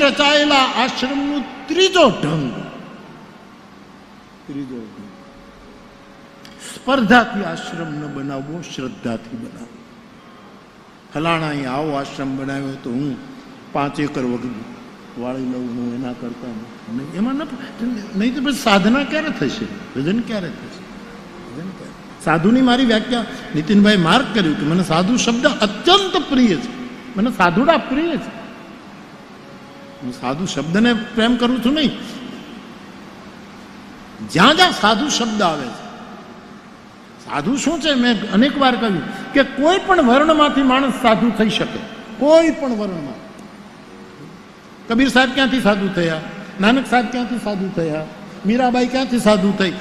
રચાયેલા આશ્રમનું ત્રીજો ઢંગ, સ્પર્ધાથી આશ્રમ ન બનાવવો, શ્રદ્ધાથી બનાવવો. ફલાણા આવો આશ્રમ બનાવ્યો તો હું 5 એકર વાળી લઉં, હું એના કરતા એમાં નહીં તો પછી સાધના ક્યારે થશે, ભજન ક્યારે થશે? સાધુની મારી વ્યાખ્યા નીતિનભાઈ માર્ક કર્યું કે મને સાધુ શબ્દ અત્યંત પ્રિય છે, મને સાધુડા પ્રિય છે. હું સાધુ શબ્દને પ્રેમ કરું છું નહીં, જ્યાં જ્યાં સાધુ શબ્દ આવે છે. સાધુ શું છે? મેં અનેક વાર કહ્યું કે કોઈ પણ વર્ણમાંથી માણસ સાધુ થઈ શકે, કોઈ પણ વર્ણમાં. કબીર સાહેબ ક્યાંથી સાધુ થયા? નાનક સાહેબ ક્યાંથી સાધુ થયા? મીરાબાઈ ક્યાંથી સાધુ થઈ?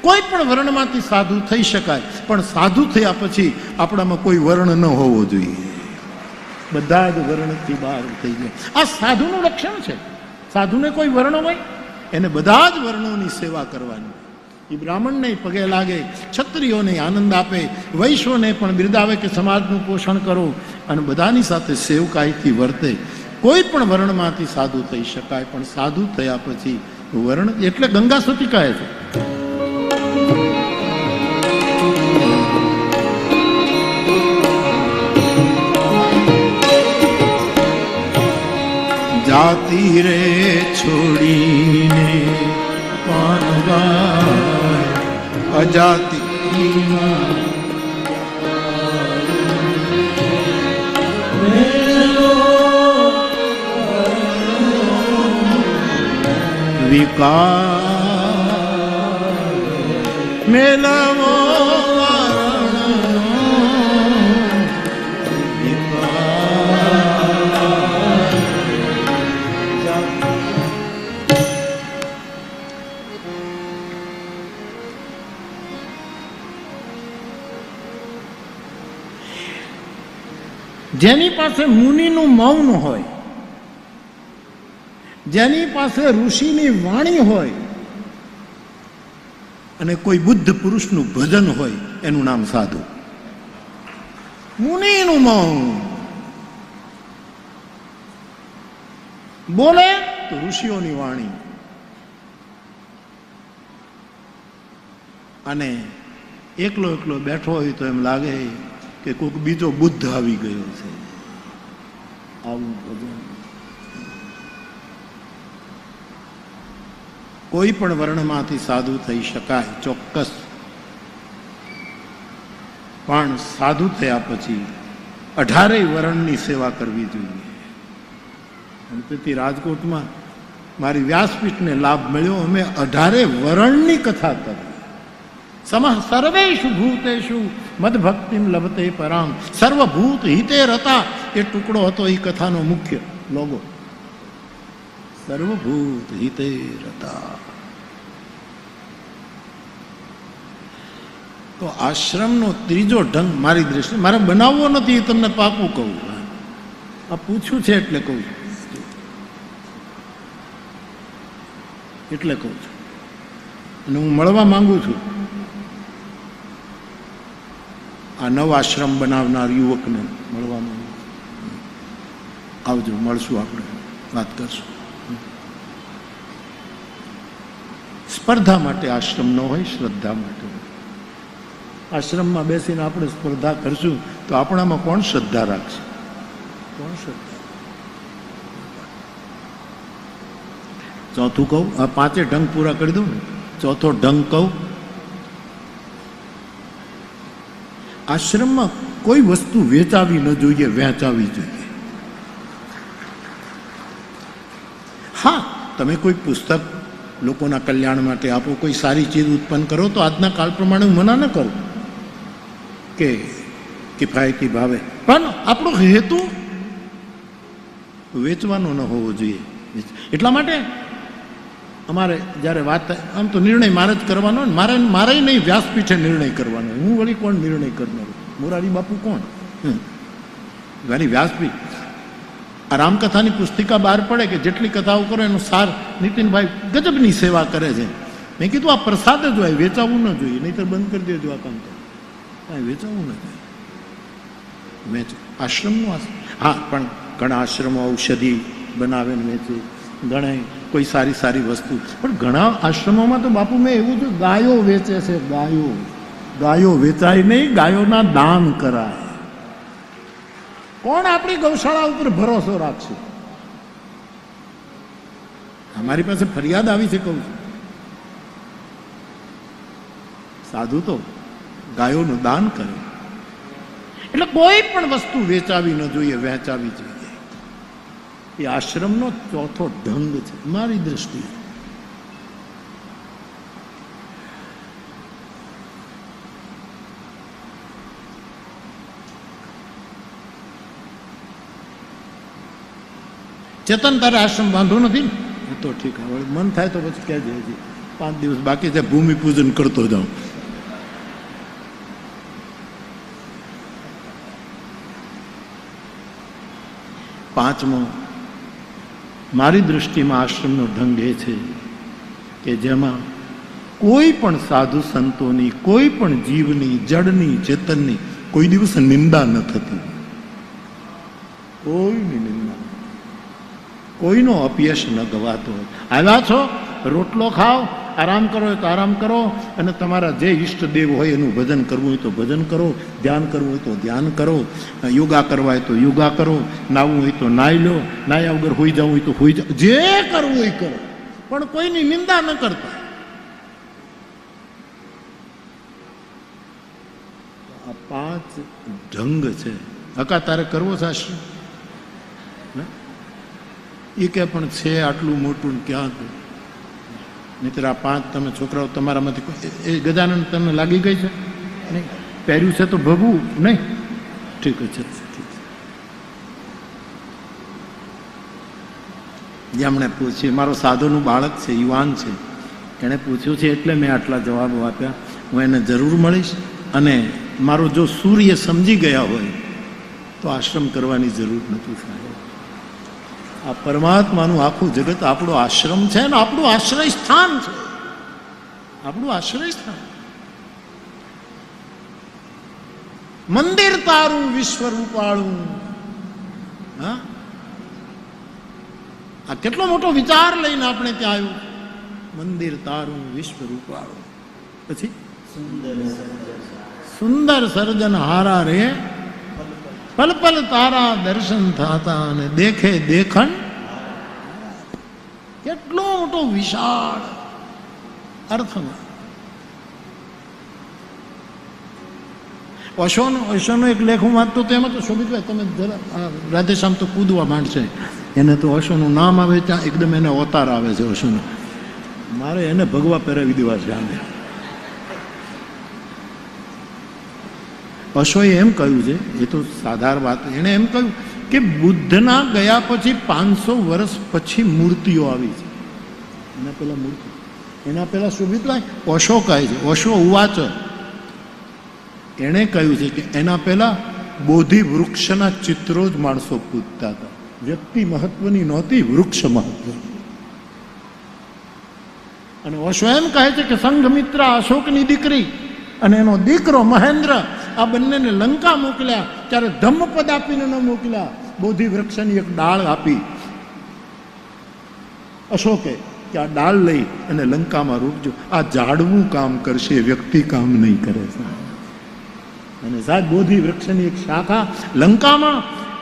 કોઈ પણ વર્ણમાંથી સાધુ થઈ શકાય, પણ સાધુ થયા પછી આપણામાં કોઈ વર્ણ ન હોવો જોઈએ. બધા જ વર્ણથી બહાર થઈ ગયા. આ સાધુનું લક્ષણ છે. સાધુને કોઈ વર્ણ હોય, એને બધા જ વર્ણોની સેવા કરવાની. એ બ્રાહ્મણને પગે લાગે, ક્ષત્રિયોને આનંદ આપે, વૈશ્વને પણ બિરદાવે કે સમાજનું પોષણ કરો, અને બધાની સાથે સેવકાઈથી વર્તે. કોઈ પણ વર્ણમાંથી સાધુ થઈ શકાય, પણ સાધુ થયા પછી વર્ણ એટલે ગંગા સતી કહે છે. જાતિ રે છોડીને અજાતિ વિકાર મેલવો જેની પાસે મુનિનું મૌન હોય, જેની પાસે ઋષિની વાણી હોય, અને કોઈ બુદ્ધ પુરુષનું ભજન હોય, એનું નામ સાધુ. મુનિનું મૌન બોલે તો ઋષિઓની વાણી, અને એકલો એકલો બેઠો હોય તો એમ લાગે કે કોઈક બીજો બુદ્ધ આવી ગયો છે. આવું ભજન. કોઈ પણ વર્ણમાંથી સાધુ થઈ શકાય ચોક્કસ, પણ સાધુ થયા પછી 18 વર્ણની સેવા કરવી જોઈએ. અને તેથી રાજકોટમાં મારી વ્યાસપીઠને લાભ મળ્યો. અમે 18 વર્ણની કથા કરી. સમઃ સર્વેષુ ભૂતેષુ મદભક્તિમ લભતે પરામ, સર્વભૂત હિતે રતા, એ ટુકડો હતો એ કથાનો મુખ્ય લોગો. સર્વભૂત હિતે રતા. તો આશ્રમનો ત્રીજો ઢંગ મારી દ્રષ્ટિએ, મારે બનાવવો નથી, એ તમને પાકું કહું. આ પૂછ્યું છે એટલે કહું છું, એટલે કહું છું. અને હું મળવા માંગુ છું આ નવ આશ્રમ બનાવનાર યુવકને મળવા માંગુ છું. આવજો, મળશું, આપણે વાત કરશું. સ્પર્ધા માટે આશ્રમ ન હોય, શ્રદ્ધા માટે. આશ્રમમાં બેસીને આપણે સ્પર્ધા કરશું તો આપણામાં કોણ શ્રદ્ધા રાખશે? કોણ શ્રદ્ધા? ચોથું કહું, આ 5 ઢંગ પૂરા કરી દઉં ને. ચોથો ઢંગ કહું, આશ્રમમાં કોઈ વસ્તુ વેચાવી ન જોઈએ, વહેંચાવી જોઈએ. હા, તમે કોઈ પુસ્તક લોકોના કલ્યાણ માટે આપો, કોઈ સારી ચીજ ઉત્પન્ન કરો, તો આજના કાળ પ્રમાણે હું મના ન કરું કે કિફાયતી ભાવે, પણ આપણો હેતુ વેચવાનો ન હોવો જોઈએ. એટલા માટે અમારે જ્યારે વાત થાય, આમ તો નિર્ણય મારે જ કરવાનો, મારે નહીં, વ્યાસપીઠે નિર્ણય કરવાનો. હું વળી કોણ નિર્ણય કરનારો? મોરારી બાપુ કોણ? મારી વ્યાસપીઠ. આ રામકથાની પુસ્તિકા બહાર પડે કે જેટલી કથાઓ કરો એનો સાર નીતિનભાઈ ગજબની સેવા કરે છે. મેં કીધું આ પ્રસાદ જ હોય, વેચાવું ન જોઈએ, નહીંતર બંધ કરી દેજો આ કામ. તો કાંઈ વેચાવું ન જોઈએ, વેચ આશ્રમનું. હા, પણ ઘણા આશ્રમો ઔષધિ બનાવે ને વેચે, ઘણા કોઈ સારી સારી વસ્તુ. પણ ઘણા આશ્રમોમાં તો બાપુ મેં એવું જો ગાયો વેચે છે, ગાયો વેચાય નહીં, ગાયોના દાન કરાય. કોણ આપણી ગૌશાળા ઉપર ભરોસો રાખશે? અમારી પાસે ફરિયાદ આવી છે, કહું છું. સાધુ તો ગાયોનું દાન કરે. એટલે કોઈ પણ વસ્તુ વેચાવી ન જોઈએ, વહેંચાવી જોઈએ. એ આશ્રમનો ચોથો ઢંગ છે મારી દ્રષ્ટિએ. ચેતન, તારે આશ્રમ બાંધવો નથી ને? એ તો ઠીક, હવે મન થાય તો પછી કહેજે. હજી 5 દિવસ બાકી છે, ભૂમિ પૂજન કરતો જાઉં. પાંચમો, મારી દૃષ્ટિમાં આશ્રમનો ઢંગ એ છે કે જેમાં કોઈ પણ સાધુ સંતોની, કોઈ પણ જીવની, જડની, ચેતનની કોઈ દિવસ નિંદા ન થતી. કોઈની નિંદા, કોઈનો અપયશ ન ગવાતો હોય. આવ્યા છો, રોટલો ખાઓ, આરામ કરો હોય તો આરામ કરો, અને તમારા જે ઈષ્ટદેવ હોય એનું ભજન કરવું હોય તો ભજન કરો, ધ્યાન કરવું હોય તો ધ્યાન કરો, યોગા કરવા હોય તો યોગા કરો, નાહવું હોય તો નાહી લો, નાહ્યા વગર હોઈ જવું હોય તો હોઈ જાવ, જે કરવું હોય કરો, પણ કોઈની નિંદા ન કરતા. આ 5 ઢંગ છે. હકા તારે કરવો છે આશ્રમ? એ કે પણ છે આટલું મોટું ક્યાં? નહીતર આ 5 તમે છોકરાઓ તમારામાંથી એ ગજાનંદ તમને લાગી ગઈ છે? નહીં. પહેર્યું છે તો ભગવું નહીં? ઠીક છે. જેમણે પૂછ્યું, મારો સાધુનું બાળક છે, યુવાન છે, એણે પૂછ્યું છે એટલે મેં આટલા જવાબો આપ્યા. હું એને જરૂર મળીશ, અને મારો જો સૂર્ય સમજી ગયા હોય તો આશ્રમ કરવાની જરૂર નથી. સાહેબ, આ પરમાત્માનું આખું જગત આપણો આશ્રમ છે ને આપણું આશ્રય સ્થાન છે. આપણું આશ્રય સ્થાન. મંદિર તારું વિશ્વ રૂપાળું. હા, આ કેટલો મોટો વિચાર લઈને આપણે ત્યાં આવ્યું. મંદિર તારું વિશ્વ રૂપાળું. પછી સુંદર સર્જન હારા રે, પલ પલ તારા દર્શન થતા, અને દેખે દેખણ. કેટલો મોટો વિશાળ અર્થમાં. ઓશોનો એક લેખ હું વાંચતો તો એમાં તો શોભિતભાઈ તમે રાધેશ્યામ તો કૂદવા માંડશે. એને તો ઓશોનું નામ આવે ત્યાં એકદમ એને અવતાર આવે છે ઓશોનો. મારે એને ભગવા પહેરાવી દેવા છે. આને ઓશોએ એમ કહ્યું છે, એ તો સાધારણ વાત, એણે એમ કહ્યું કે બુદ્ધના ગયા પછી 500 વર્ષ પછી મૂર્તિઓ આવી છે. એના પહેલા મૂર્તિ, એના પહેલા શોભિતભાઈ ઓશો કહે છે, ઓશો ઉવાચ, એણે કહ્યું છે કે એના પહેલા બોધિ વૃક્ષના ચિત્રો જ માણસો પૂજતા હતા. વ્યક્તિ મહત્વની નહોતી, વૃક્ષ મહત્વ. અને ઓશો એમ કહે છે કે સંઘમિત્રા અશોકની દીકરી અને એનો દીકરો મહેન્દ્ર, આ બંનેને લંકા મોકલ્યા ત્યારે ધમ્મપદ આપીને ન મોકલ્યા, બોધિ વૃક્ષની એક ડાળ આપી અશોકે કે આ ડાળ લઈ અને લંકામાં રોપજો. આ ઝાડવું કામ કરશે, વ્યક્તિ કામ નહીં કરે. અને સાહેબ બોધિ વૃક્ષની એક શાખા લંકામાં,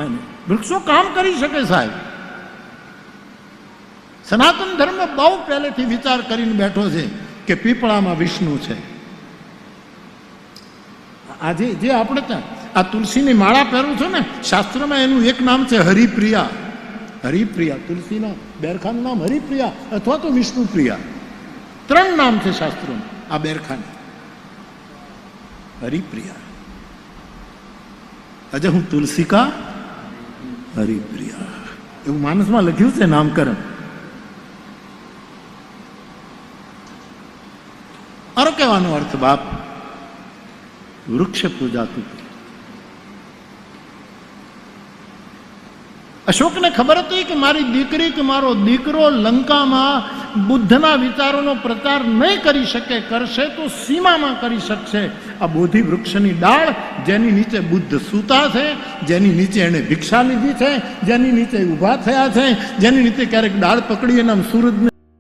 અને વૃક્ષો કામ કરી શકે. સાહેબ, સનાતન ધર્મ બહુ પહેલેથી વિચાર કરીને બેઠો છે કે પીપળામાં વિષ્ણુ છે. આજે જે આપણે ત્યાં આ તુલસીની માળા પહેરું છું ને, શાસ્ત્રમાં એનું એક નામ છે હરિપ્રિયા. હરિપ્રિયા, તુલસીના બેરખાનું નામ હરિપ્રિયા અથવા તો વિષ્ણુપ્રિયા. 3 નામ છે શાસ્ત્રોમાં આ બેરખાને. હરિપ્રિયા. આજે હું તુલસીકા હરિપ્રિયા એવું માનસમાં લખ્યું છે નામકરણ. અરે કહેવાનો અર્થ બાપ, વૃક્ષ પૂજાતું. અશોકને ખબર હતી કે મારી દીકરી કે મારો દીકરો લંકામાં બુદ્ધના વિચારોનો પ્રચાર નહીં કરી શકે, કરશે તો સીમામાં કરી શકશે. આ બોધિ વૃક્ષની ડાળ જેની નીચે બુદ્ધ સૂતા છે, જેની નીચે એણે ભિક્ષા લીધી છે, જેની નીચે ઊભા થયા છે, જેની નીચે ક્યારેક ડાળ પકડી એના સૂરજને